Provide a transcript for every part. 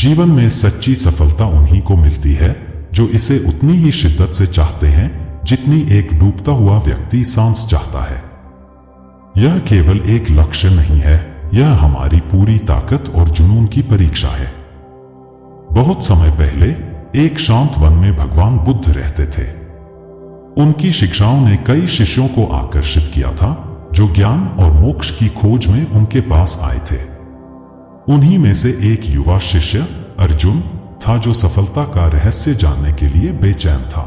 जीवन में सच्ची सफलता उन्हीं को मिलती है जो इसे उतनी ही शिद्दत से चाहते हैं जितनी एक डूबता हुआ व्यक्ति सांस चाहता है। यह केवल एक लक्ष्य नहीं है, यह हमारी पूरी ताकत और जुनून की परीक्षा है। बहुत समय पहले एक शांत वन में भगवान बुद्ध रहते थे। उनकी शिक्षाओं ने कई शिष्यों को आकर्षित किया था जो ज्ञान और मोक्ष की खोज में उनके पास आए थे। उन्हीं में से एक युवा शिष्य अर्जुन था जो सफलता का रहस्य जानने के लिए बेचैन था।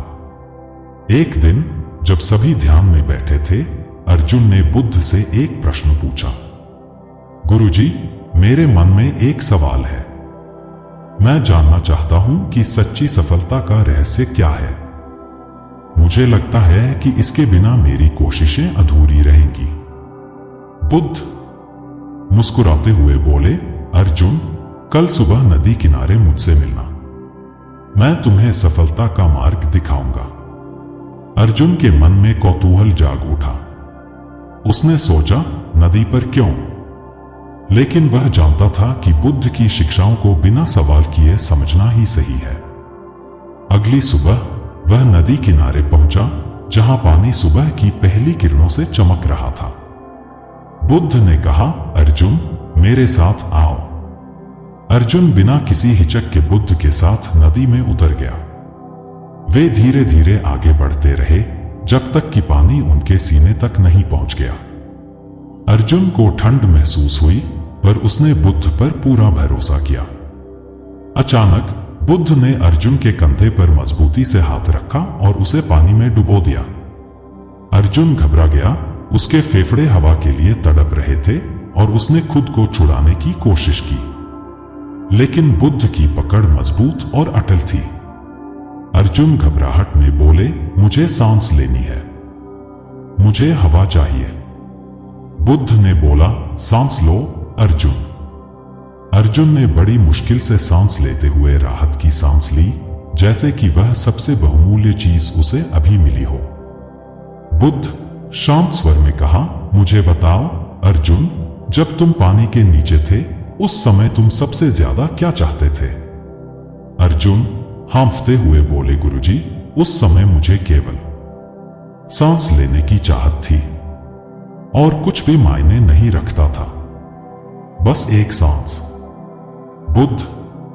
एक दिन जब सभी ध्यान में बैठे थे, अर्जुन ने बुद्ध से एक प्रश्न पूछा। गुरुजी, मेरे मन में एक सवाल है। मैं जानना चाहता हूं कि सच्ची सफलता का रहस्य क्या है। मुझे लगता है कि इसके बिना मेरी कोशिशें अधूरी रहेंगी। बुद्ध मुस्कुराते हुए बोले, अर्जुन, कल सुबह नदी किनारे मुझसे मिलना। मैं तुम्हें सफलता का मार्ग दिखाऊंगा। अर्जुन के मन में कौतूहल जाग उठा। उसने सोचा, नदी पर क्यों? लेकिन वह जानता था कि बुद्ध की शिक्षाओं को बिना सवाल किए समझना ही सही है। अगली सुबह वह नदी किनारे पहुंचा जहां पानी सुबह की पहली किरणों से चमक रहा था। बुद्ध ने कहा, अर्जुन, मेरे साथ आओ। अर्जुन बिना किसी हिचक के बुद्ध के साथ नदी में उतर गया। वे धीरे धीरे आगे बढ़ते रहे जब तक कि पानी उनके सीने तक नहीं पहुंच गया। अर्जुन को ठंड महसूस हुई, पर उसने बुद्ध पर पूरा भरोसा किया। अचानक बुद्ध ने अर्जुन के कंधे पर मजबूती से हाथ रखा और उसे पानी में डुबो दिया। अर्जुन घबरा गया, उसके फेफड़े हवा के लिए तड़प रहे थे और उसने खुद को छुड़ाने की कोशिश की। लेकिन बुद्ध की पकड़ मजबूत और अटल थी। अर्जुन घबराहट में बोले, मुझे सांस लेनी है, मुझे हवा चाहिए। बुद्ध ने बोला, सांस लो अर्जुन। अर्जुन ने बड़ी मुश्किल से सांस लेते हुए राहत की सांस ली, जैसे कि वह सबसे बहुमूल्य चीज उसे अभी मिली हो। बुद्ध शांत स्वर में कहा, मुझे बताओ अर्जुन, जब तुम पानी के नीचे थे उस समय तुम सबसे ज्यादा क्या चाहते थे? अर्जुन हांफते हुए बोले, गुरुजी, उस समय मुझे केवल सांस लेने की चाहत थी और कुछ भी मायने नहीं रखता था, बस एक सांस। बुद्ध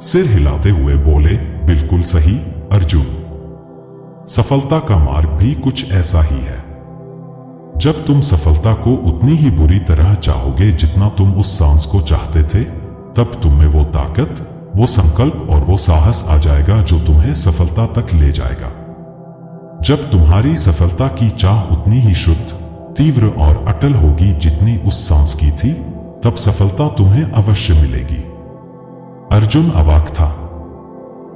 सिर हिलाते हुए बोले, बिल्कुल सही अर्जुन, सफलता का मार्ग भी कुछ ऐसा ही है। जब तुम सफलता को उतनी ही बुरी तरह चाहोगे जितना तुम उस सांस को चाहते थे, तब तुम में वो ताकत, वो संकल्प और वो साहस आ जाएगा जो तुम्हें सफलता तक ले जाएगा। जब तुम्हारी सफलता की चाह उतनी ही शुद्ध, तीव्र और अटल होगी जितनी उस सांस की थी, तब सफलता तुम्हें अवश्य मिलेगी। अर्जुन अवाक था।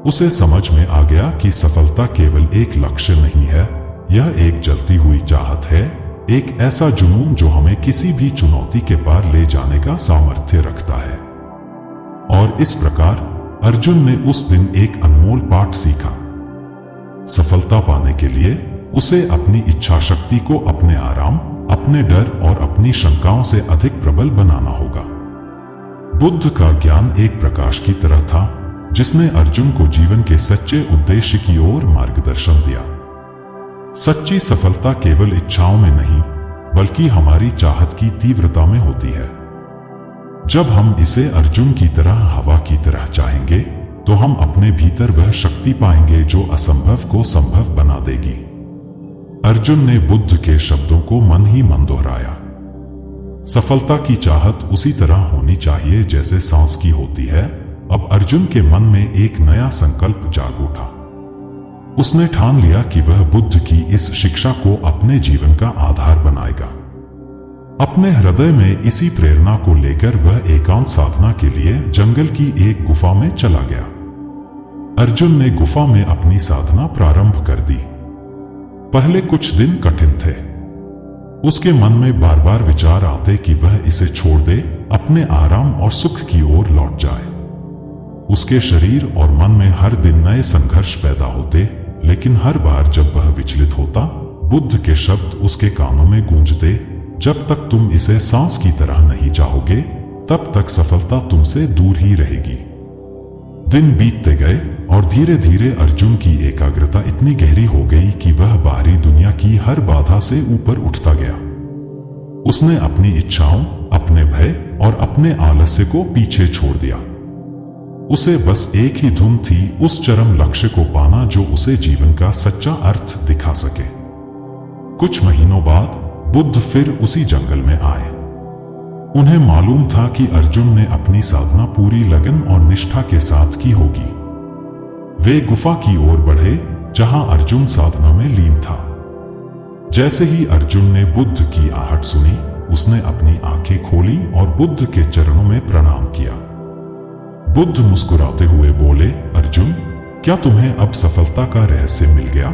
उसे समझ में आ गया कि सफलता केवल एक लक्ष्य नहीं है, यह एक जलती हुई चाहत है, एक ऐसा जुनून जो हमें किसी भी चुनौती के पार ले जाने का सामर्थ्य रखता है। और इस प्रकार अर्जुन ने उस दिन एक अनमोल पाठ सीखा। सफलता पाने के लिए उसे अपनी इच्छा शक्ति को अपने आराम, अपने डर और अपनी शंकाओं से अधिक प्रबल बनाना होगा। बुद्ध का ज्ञान एक प्रकाश की तरह था जिसने अर्जुन को जीवन के सच्चे उद्देश्य की ओर मार्गदर्शन दिया। सच्ची सफलता केवल इच्छाओं में नहीं, बल्कि हमारी चाहत की तीव्रता में होती है। जब हम इसे अर्जुन की तरह, हवा की तरह चाहेंगे, तो हम अपने भीतर वह शक्ति पाएंगे जो असंभव को संभव बना देगी। अर्जुन ने बुद्ध के शब्दों को मन ही मन दोहराया। सफलता की चाहत उसी तरह होनी चाहिए जैसे सांस की होती है। अब अर्जुन के मन में एक नया संकल्प जाग उठा। उसने ठान लिया कि वह बुद्ध की इस शिक्षा को अपने जीवन का आधार बनाएगा। अपने हृदय में इसी प्रेरणा को लेकर वह एकांत साधना के लिए जंगल की एक गुफा में चला गया। अर्जुन ने गुफा में अपनी साधना प्रारंभ कर दी। पहले कुछ दिन कठिन थे। उसके मन में बार बार विचार आते कि वह इसे छोड़ दे, अपने आराम और सुख की ओर लौट जाए। उसके शरीर और मन में हर दिन नए संघर्ष पैदा होते, लेकिन हर बार जब वह विचलित होता, बुद्ध के शब्द उसके कानों में गूंजते, जब तक तुम इसे सांस की तरह नहीं चाहोगे, तब तक सफलता तुमसे दूर ही रहेगी। दिन बीतते गए और धीरे धीरे अर्जुन की एकाग्रता इतनी गहरी हो गई कि वह बाहरी दुनिया की हर बाधा से ऊपर उठता गया। उसने अपनी इच्छाओं, अपने भय और अपने आलस्य को पीछे छोड़ दिया। उसे बस एक ही धुन थी, उस चरम लक्ष्य को पाना जो उसे जीवन का सच्चा अर्थ दिखा सके। कुछ महीनों बाद बुद्ध फिर उसी जंगल में आए। उन्हें मालूम था कि अर्जुन ने अपनी साधना पूरी लगन और निष्ठा के साथ की होगी। वे गुफा की ओर बढ़े जहां अर्जुन साधना में लीन था। जैसे ही अर्जुन ने बुद्ध की आहट सुनी, उसने अपनी आंखें खोली और बुद्ध के चरणों में प्रणाम किया। बुद्ध मुस्कुराते हुए बोले, अर्जुन, क्या तुम्हें अब सफलता का रहस्य मिल गया?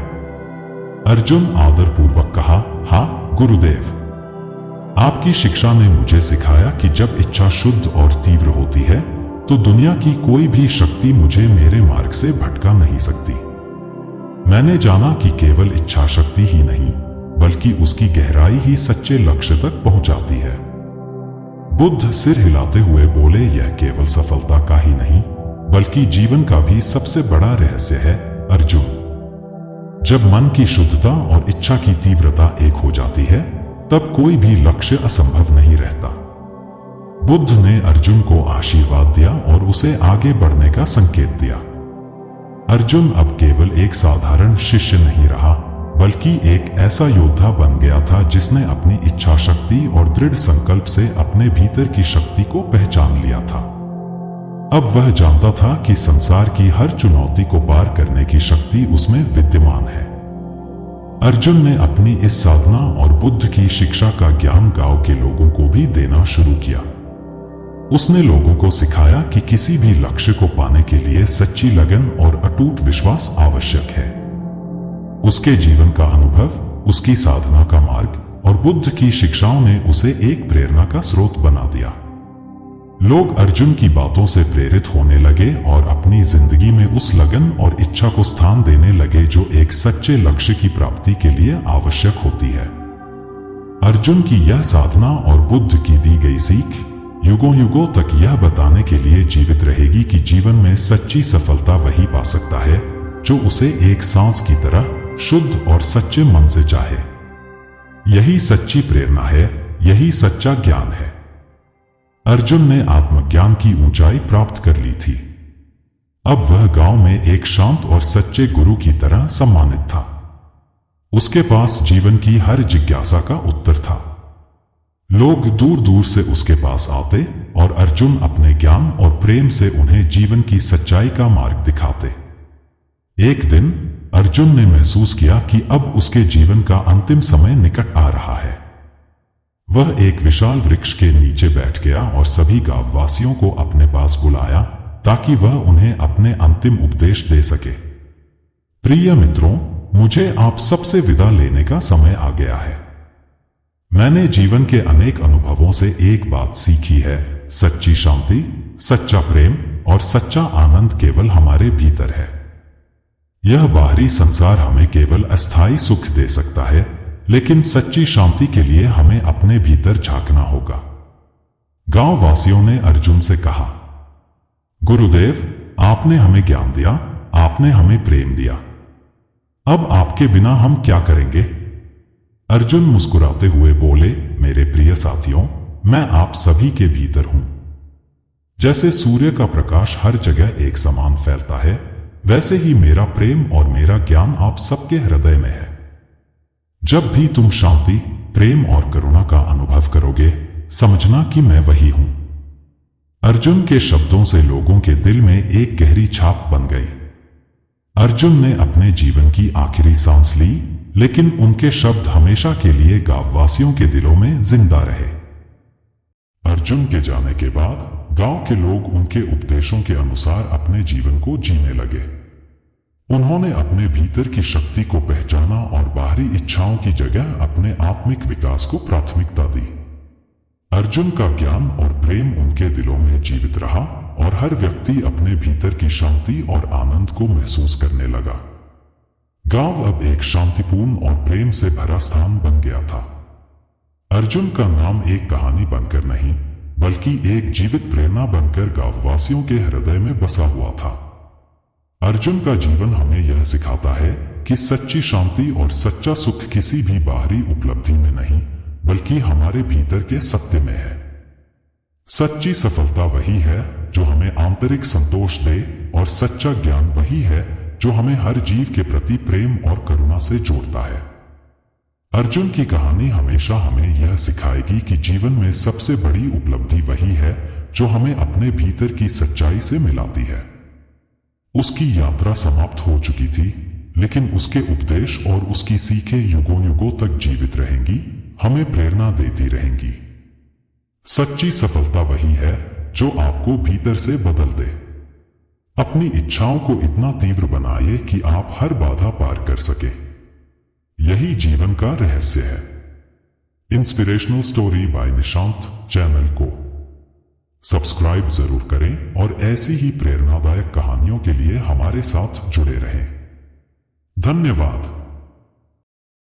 अर्जुन आदरपूर्वक कहा, हाँ गुरुदेव। आपकी शिक्षा ने मुझे सिखाया कि जब इच्छा शुद्ध और तीव्र होती है तो दुनिया की कोई भी शक्ति मुझे मेरे मार्ग से भटका नहीं सकती। मैंने जाना कि केवल इच्छा शक्ति ही नहीं बल्कि उसकी गहराई ही सच्चे लक्ष्य तक पहुंचाती है। बुद्ध सिर हिलाते हुए बोले, यह केवल सफलता का ही नहीं बल्कि जीवन का भी सबसे बड़ा रहस्य है अर्जुन। जब मन की शुद्धता और इच्छा की तीव्रता एक हो जाती है तब कोई भी लक्ष्य असंभव नहीं रहता। बुद्ध ने अर्जुन को आशीर्वाद दिया और उसे आगे बढ़ने का संकेत दिया। अर्जुन अब केवल एक साधारण शिष्य नहीं रहा बल्कि एक ऐसा योद्धा बन गया था जिसने अपनी इच्छा शक्ति और दृढ़ संकल्प से अपने भीतर की शक्ति को पहचान लिया था। अब वह जानता था कि संसार की हर चुनौती को पार करने की शक्ति उसमें विद्यमान है। अर्जुन ने अपनी इस साधना और बुद्ध की शिक्षा का ज्ञान गांव के लोगों को भी देना शुरू किया। उसने लोगों को सिखाया कि किसी भी लक्ष्य को पाने के लिए सच्ची लगन और अटूट विश्वास आवश्यक है। उसके जीवन का अनुभव, उसकी साधना का मार्ग और बुद्ध की शिक्षाओं ने उसे एक प्रेरणा का स्रोत बना दिया। लोग अर्जुन की बातों से प्रेरित होने लगे और अपनी जिंदगी में उस लगन और इच्छा को स्थान देने लगे जो एक सच्चे लक्ष्य की प्राप्ति के लिए आवश्यक होती है। अर्जुन की यह साधना और बुद्ध की दी गई सीख युगों युगों तक यह बताने के लिए जीवित रहेगी कि जीवन में सच्ची सफलता वही पा सकता है जो उसे एक सांस की तरह शुद्ध और सच्चे मन से चाहे। यही सच्ची प्रेरणा है, यही सच्चा ज्ञान है। अर्जुन ने आत्मज्ञान की ऊंचाई प्राप्त कर ली थी। अब वह गांव में एक शांत और सच्चे गुरु की तरह सम्मानित था। उसके पास जीवन की हर जिज्ञासा का उत्तर था। लोग दूर दूर से उसके पास आते और अर्जुन अपने ज्ञान और प्रेम से उन्हें जीवन की सच्चाई का मार्ग दिखाते। एक दिन अर्जुन ने महसूस किया कि अब उसके जीवन का अंतिम समय निकट आ रहा है। वह एक विशाल वृक्ष के नीचे बैठ गया और सभी गांव वासियों को अपने पास बुलाया ताकि वह उन्हें अपने अंतिम उपदेश दे सके। प्रिय मित्रों, मुझे आप सबसे विदा लेने का समय आ गया है। मैंने जीवन के अनेक अनुभवों से एक बात सीखी है, सच्ची शांति, सच्चा प्रेम और सच्चा आनंद केवल हमारे भीतर है। यह बाहरी संसार हमें केवल अस्थायी सुख दे सकता है, लेकिन सच्ची शांति के लिए हमें अपने भीतर झांकना होगा। गांव वासियों ने अर्जुन से कहा, गुरुदेव, आपने हमें ज्ञान दिया, आपने हमें प्रेम दिया, अब आपके बिना हम क्या करेंगे? अर्जुन मुस्कुराते हुए बोले, मेरे प्रिय साथियों, मैं आप सभी के भीतर हूं। जैसे सूर्य का प्रकाश हर जगह एक समान फैलता है, वैसे ही मेरा प्रेम और मेरा ज्ञान आप सबके हृदय में है। जब भी तुम शांति, प्रेम और करुणा का अनुभव करोगे, समझना कि मैं वही हूं। अर्जुन के शब्दों से लोगों के दिल में एक गहरी छाप बन गई। अर्जुन ने अपने जीवन की आखिरी सांस ली, लेकिन उनके शब्द हमेशा के लिए गांववासियों के दिलों में जिंदा रहे। अर्जुन के जाने के बाद गांव के लोग उनके उपदेशों के अनुसार अपने जीवन को जीने लगे। उन्होंने अपने भीतर की शक्ति को पहचाना और बाहरी इच्छाओं की जगह अपने आत्मिक विकास को प्राथमिकता दी। अर्जुन का ज्ञान और प्रेम उनके दिलों में जीवित रहा और हर व्यक्ति अपने भीतर की शांति और आनंद को महसूस करने लगा। गांव अब एक शांतिपूर्ण और प्रेम से भरा स्थान बन गया था। अर्जुन का नाम एक कहानी बनकर नहीं, बल्कि एक जीवित प्रेरणा बनकर गांववासियों के हृदय में बसा हुआ था। अर्जुन का जीवन हमें यह सिखाता है कि सच्ची शांति और सच्चा सुख किसी भी बाहरी उपलब्धि में नहीं, बल्कि हमारे भीतर के सत्य में है। सच्ची सफलता वही है जो हमें आंतरिक संतोष दे, और सच्चा ज्ञान वही है जो हमें हर जीव के प्रति प्रेम और करुणा से जोड़ता है। अर्जुन की कहानी हमेशा हमें यह सिखाएगी कि जीवन में सबसे बड़ी उपलब्धि वही है जो हमें अपने भीतर की सच्चाई से मिलाती है। उसकी यात्रा समाप्त हो चुकी थी, लेकिन उसके उपदेश और उसकी सीखें युगों युगों तक जीवित रहेंगी, हमें प्रेरणा देती रहेंगी। सच्ची सफलता वही है जो आपको भीतर से बदल दे। अपनी इच्छाओं को इतना तीव्र बनाइए कि आप हर बाधा पार कर सके। यही जीवन का रहस्य है। Inspirational story by Nishant channel को सब्सक्राइब जरूर करें और ऐसी ही प्रेरणादायक कहानियों के लिए हमारे साथ जुड़े रहें। धन्यवाद।